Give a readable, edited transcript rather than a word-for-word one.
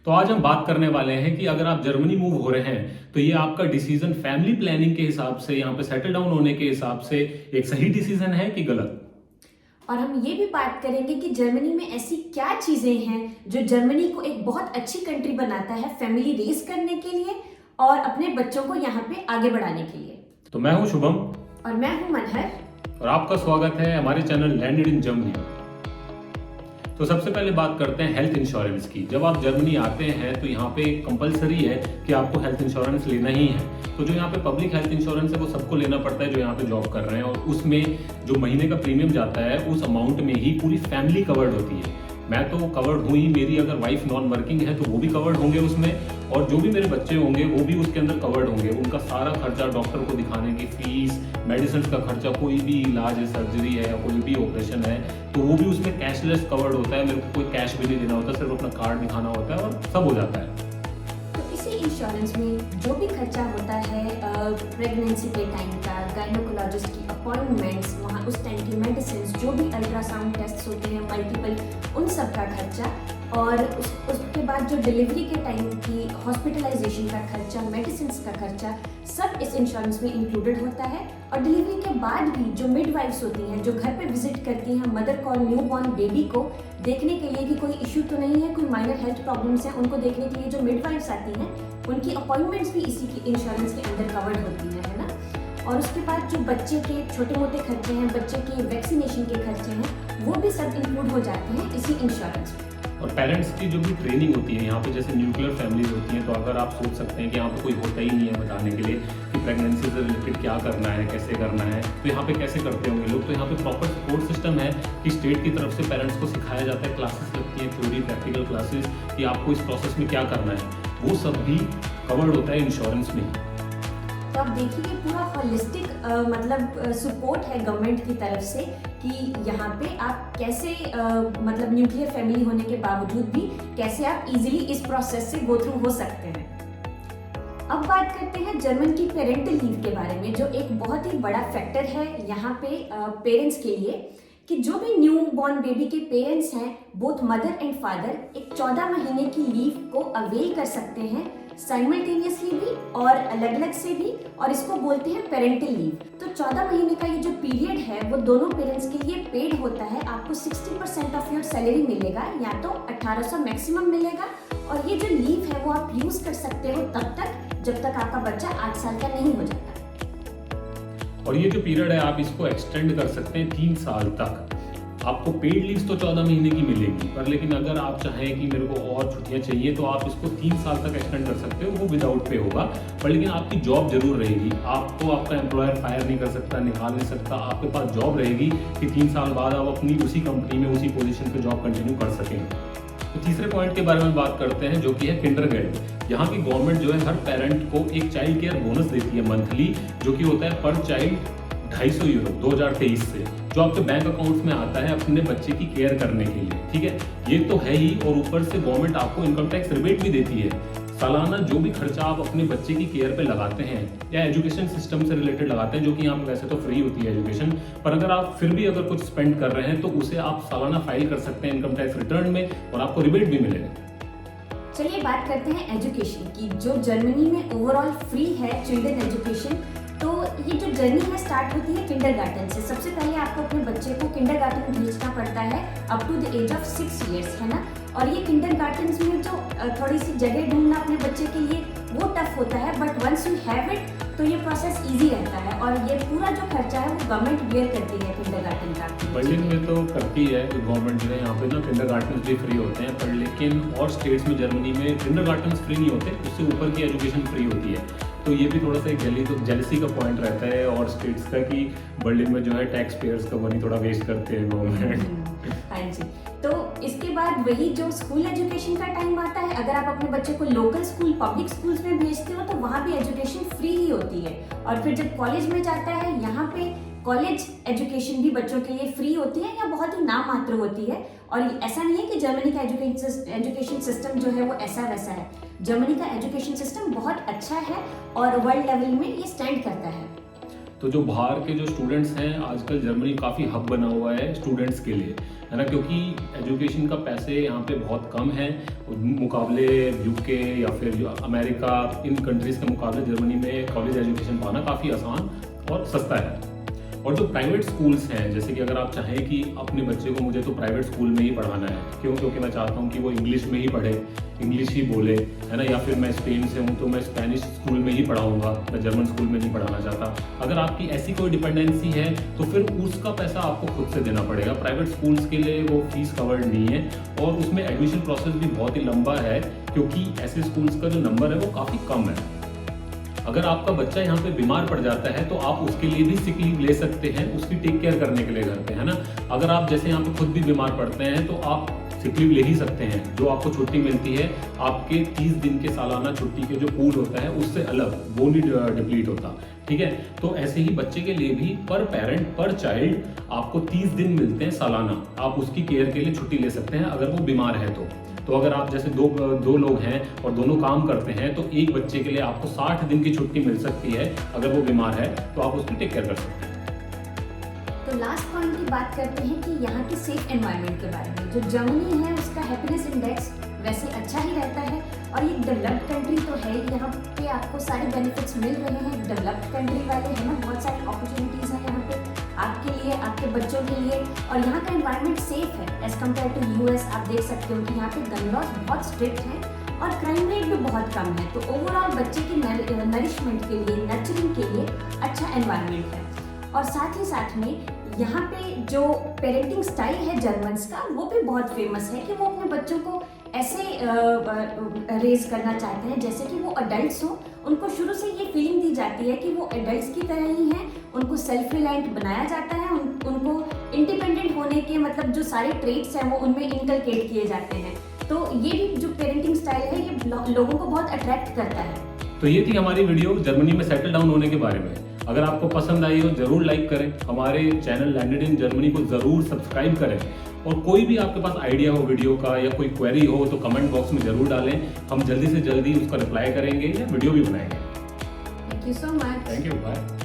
तो आज हम बात करने वाले हैं कि अगर आप जर्मनी मूव हो रहे हैं तो ये आपका डिसीजन फैमिली प्लानिंग के हिसाब से, यहाँ पे सेटल डाउन होने के हिसाब से एक सही डिसीजन है कि गलत। और हम ये भी बात करेंगे कि जर्मनी में ऐसी क्या चीजें हैं जो जर्मनी को एक बहुत अच्छी कंट्री बनाता है फैमिली रेस करने के लिए और अपने बच्चों को यहाँ पे आगे बढ़ाने के लिए। तो मैं हूँ शुभम और मैं हूँ मनहर और आपका स्वागत है हमारे चैनल लैंडेड इन जर्मनी। तो सबसे पहले बात करते हैं हेल्थ इंश्योरेंस की। जब आप जर्मनी आते हैं तो यहाँ पे कंपलसरी है कि आपको हेल्थ इंश्योरेंस लेना ही है। तो जो यहाँ पे पब्लिक हेल्थ इंश्योरेंस है वो सबको लेना पड़ता है जो यहाँ पे जॉब कर रहे हैं, और उसमें जो महीने का प्रीमियम जाता है उस अमाउंट में ही पूरी फैमिली कवर्ड होती है। मैं तो कवर्ड हूँ ही, मेरी अगर वाइफ नॉन वर्किंग है तो वो भी कवर्ड होंगे उसमें, और जो भी मेरे बच्चे होंगे वो भी उसके अंदर कवर्ड होंगे। उनका सारा खर्चा, डॉक्टर को दिखाने की फीस, मेडिसिन का खर्चा, कोई भी इलाज है, सर्जरी है या कोई भी ऑपरेशन है तो वो भी उसमें कैशलेस कवर्ड होता है। मेरे को कोई कैश भी नहीं देना होता, सिर्फ अपना कार्ड दिखाना होता है और सब हो जाता है। इंश्योरेंस में जो भी खर्चा होता है प्रेगनेंसी के टाइम का, गायनोकोलॉजिस्ट की अपॉइंटमेंट्स, वहाँ उस टाइम की मेडिसिन, जो भी अल्ट्रासाउंड टेस्ट होते हैं मल्टीपल, उन सब का खर्चा, और उसके बाद जो डिलीवरी के टाइम की हॉस्पिटलाइजेशन का खर्चा, मेडिसिन का खर्चा, सब इस इंश्योरेंस में इंक्लूडेड होता है। और डिलीवरी के बाद भी जो मिडवाइफ्स होती हैं जो घर पे विजिट करती हैं मदर को और न्यूबॉर्न बेबी को देखने के लिए कि कोई इश्यू तो नहीं है, कोई माइनर हेल्थ प्रॉब्लम्स हैं, उनको देखने के लिए जो मिडवाइफ्स आती हैं उनकी अपॉइंटमेंट्स भी इसी की इंश्योरेंस के अंदर कवर्ड होती है ना। और उसके बाद जो बच्चे के छोटे मोटे खर्चे हैं, बच्चे के वैक्सीनेशन के खर्चे हैं, वो भी सब इंक्लूड हो जाते हैं इसी इंश्योरेंस में। और पेरेंट्स की जो भी ट्रेनिंग होती है यहाँ पे, जैसे न्यूक्लियर फैमिलीज होती हैं, तो अगर आप सोच सकते हैं कि यहाँ पे कोई होता ही नहीं है बताने के लिए कि प्रेगनेंसी से रिलेटेड क्या करना है, कैसे करना है, तो यहाँ पे कैसे करते होंगे लोग। तो यहाँ पे प्रॉपर सपोर्ट सिस्टम है कि स्टेट की तरफ से पेरेंट्स को सिखाया जाता है, क्लासेस लगती हैं, थ्योरी प्रैक्टिकल क्लासेस, कि आपको इस प्रोसेस में क्या करना है, वो सब भी कवर्ड होता है इंश्योरेंस में। तो आप देखिए पूरा हॉलिस्टिक मतलब सपोर्ट है गवर्नमेंट की तरफ से कि यहाँ पे आप कैसे मतलब न्यूक्लियर फैमिली होने के बावजूद भी कैसे आप इजीली इस प्रोसेस से गो थ्रू हो सकते हैं। अब बात करते हैं जर्मन की पेरेंटल लीव के बारे में, जो एक बहुत ही बड़ा फैक्टर है यहाँ पे पेरेंट्स के लिए, कि जो भी न्यू बॉर्न बेबी के पेरेंट्स हैं, बोथ मदर एंड फादर, एक 14 महीने की लीव को अवेल कर सकते हैं, साइमल्टेनियसली भी और अलग अलग से भी, और इसको बोलते हैं पेरेंटल लीव। तो 14 महीने का ये जो पीरियड है वो दोनों पेरेंट्स के लिए पेड होता है। आपको 60% ऑफ योर सैलरी मिलेगा, या तो 1800 मैक्सिमम मिलेगा, और ये जो लीव है वो आप यूज कर सकते हो तब तक जब तक आपका बच्चा 8 साल का नहीं हो जाता। और ये जो पीरियड है आप इसको एक्सटेंड कर सकते हैं 3 साल तक। आपको पेड लीव्स तो 14 महीने की मिलेगी, पर लेकिन अगर आप चाहें कि मेरे को और छुट्टियां चाहिए तो आप इसको 3 साल तक एक्सटेंड कर सकते हो। वो विदाउट पे होगा, पर लेकिन आपकी जॉब जरूर रहेगी। आपको आपका एम्प्लॉयर फायर नहीं कर सकता, निकाल नहीं सकता। आपके पास जॉब रहेगी कि 3 साल बाद आप अपनी उसी कंपनी में उसी पोजीशन पे जॉब कंटिन्यू कर सकें। तो तीसरे पॉइंट के बारे में बात करते हैं, जो कि है किंडरगार्टन। यहाँ की गवर्नमेंट जो है हर पेरेंट को एक चाइल्ड केयर बोनस देती है मंथली, जो कि होता है पर चाइल्ड 250 यूरो 2023 से, जो आपके बैंक अकाउंट में आता है अपने बच्चे की केयर करने के लिए। ठीक है, ये तो है ही, और ऊपर से गवर्नमेंट आपको इनकम टैक्स रिबेट भी देती है। सालाना जो भी खर्चा आप अपने बच्चे की केयर पे लगाते हैं या एजुकेशन सिस्टम से रिलेटेड लगाते हैं, जो कि यहाँ पे वैसे तो फ्री होती है एजुकेशन, पर अगर आप फिर भी अगर कुछ स्पेंड कर रहे हैं तो उसे आप सालाना फाइल कर सकते हैं इनकम टैक्स रिटर्न में, और आपको रिबेट भी मिलेगा। चलिए बात करते हैं एजुकेशन की, जो जर्मनी में ओवरऑल फ्री है चिल्ड्रन एजुकेशन। तो ये जो जर्नी है स्टार्ट होती है किंडरगार्टन से। सबसे पहले आपको अपने बच्चे को किंडरगार्टन भेजना पड़ता है up to the age of 6 years, है ना। और ये किंडरगार्टन में जो थोड़ी सी जगह ढूंढना अपने बच्चे के लिए वो टफ होता है, but once you have it तो ये प्रोसेस इजी रहता है, और ये पूरा जो खर्चा है वो गवर्नमेंट बेयर करती है किंडरगार्टन का। बर्लिन में तो करती है गवर्नमेंट जो है, यहाँ पे ना किंडरगार्टन भी फ्री होते हैं, पर लेकिन और स्टेट्स में जर्मनी में किंडरगार्टन फ्री नहीं होते, उससे ऊपर की एजुकेशन फ्री होती है। तो ये भी थोड़ा सा एक जेलसी का पॉइंट रहता है और स्टेट्स का, कि बर्लिन में जो है टैक्स पेयर्स का मनी थोड़ा वेस्ट करते हैं गवर्नमेंट। हाँ जी। तो इसके बाद वही जो स्कूल एजुकेशन का टाइम आता है, अगर आप अपने बच्चे को लोकल स्कूल, पब्लिक स्कूल्स में भेजते हो तो वहाँ भी एजुकेशन फ्री ही होती है। और फिर जब कॉलेज में जाता है, यहाँ पे कॉलेज एजुकेशन भी बच्चों के लिए फ्री होती है या बहुत ही नाम मात्र होती है। और ऐसा नहीं है कि जर्मनी का एजुकेशन सिस्टम जो है वो ऐसा वैसा है। जर्मनी का एजुकेशन सिस्टम बहुत अच्छा है और वर्ल्ड लेवल में ये स्टैंड करता है। तो जो बाहर के जो स्टूडेंट्स हैं, आजकल जर्मनी काफ़ी हब बना हुआ है स्टूडेंट्स के लिए, है ना, क्योंकि एजुकेशन का पैसे यहाँ पे बहुत कम हैं मुकाबले यूके या फिर जो अमेरिका, इन कंट्रीज़ के मुकाबले जर्मनी में कॉलेज एजुकेशन पाना काफ़ी आसान और सस्ता है। और जो प्राइवेट स्कूल्स हैं, जैसे कि अगर आप चाहें कि अपने बच्चे को मुझे तो प्राइवेट स्कूल में ही पढ़ाना है, क्यों? क्योंकि मैं चाहता हूँ कि वो इंग्लिश में ही पढ़े, इंग्लिश ही बोले, है ना, या फिर मैं स्पेन से हूँ तो मैं स्पेनिश स्कूल में ही पढ़ाऊँगा, मैं जर्मन स्कूल में नहीं पढ़ाना चाहता। अगर आपकी ऐसी कोई डिपेंडेंसी है तो फिर उसका पैसा आपको खुद से देना पड़ेगा। प्राइवेट स्कूल्स के लिए वो फीस कवर्ड नहीं है और उसमें एडमिशन प्रोसेस भी बहुत ही लंबा है, क्योंकि ऐसे स्कूल्स का जो नंबर है वो काफ़ी कम है। अगर आपका बच्चा यहाँ पे बीमार पड़ जाता है तो आप उसके लिए भी सिक लीव ले सकते हैं, उसकी टेक केयर करने के लिए घर पे, है ना। अगर आप जैसे यहाँ पे खुद भी बीमार पड़ते हैं तो आप सिक लीव ले ही सकते हैं। जो आपको छुट्टी मिलती है आपके 30 दिन के सालाना छुट्टी के जो पूल होता है उससे अलग, वो नहीं डिप्लीट होता, ठीक है। तो ऐसे ही बच्चे के लिए भी पर पेरेंट पर चाइल्ड आपको 30 दिन मिलते हैं सालाना, आप उसकी केयर के लिए छुट्टी ले सकते हैं अगर वो बीमार है तो अगर आप जैसे दो लोग हैं और दोनों काम करते हैं तो एक बच्चे के लिए आपको 60 दिन की छुट्टी मिल सकती है। अगर वो बीमार है तो आप उसकी टेक केयर कर सकते हैं। तो लास्ट पॉइंट की बात करते हैं कि यहाँ की सेफ एनवायरनमेंट के बारे में। जो जर्मनी है उसका हैप्पीनेस इंडेक्स वैसे अच्छा ही रहता है और ये डेवलप्ड कंट्री तो है, यहाँ पे आपको सारे बेनिफिट्स मिल रहे हैं डेवलप्ड कंट्री वाले, है ना। बहुत सारी अपॉर्चुनिटीज़ हैं यहाँ पे आपके लिए, आपके बच्चों के लिए, और यहाँ का एनवायरनमेंट सेफ है एज़ कम्पेयर टू यूएस। आप देख सकते हो कि यहाँ पे गन लॉज बहुत स्ट्रिक्ट हैं और क्राइम रेट भी बहुत कम है। तो ओवरऑल बच्चे की नरिशमेंट के लिए, नर्चरिंग के लिए अच्छा एनवायरनमेंट है। और साथ ही साथ में यहाँ पे जो पेरेंटिंग स्टाइल है जर्मन्स का, वो भी बहुत फेमस है कि वो अपने बच्चों को ऐसे रेज करना चाहते हैं जैसे कि वो अडल्ट्स हो। उनको शुरू से ये फीलिंग दी जाती है कि वो एडल्ट्स की तरह ही हैं, उनको सेल्फ रिलायंट बनाया जाता है, उनको इंडिपेंडेंट होने के मतलब जो सारे ट्रेट्स हैं वो उनमें इनकलकेट किए जाते हैं। तो ये भी जो पेरेंटिंग स्टाइल है ये लोगों को बहुत अट्रैक्ट करता है। तो ये थी हमारी वीडियो जर्मनी में सेटल डाउन होने के बारे में। अगर आपको पसंद आई हो जरूर लाइक करें, हमारे चैनल लैंडेड इन जर्मनी को जरूर सब्सक्राइब करें, और कोई भी आपके पास आइडिया हो वीडियो का या कोई क्वेरी हो तो कमेंट बॉक्स में जरूर डालें, हम जल्दी से जल्दी उसका रिप्लाई करेंगे या वीडियो भी बनाएंगे। Thank you so much. Thank you, bye.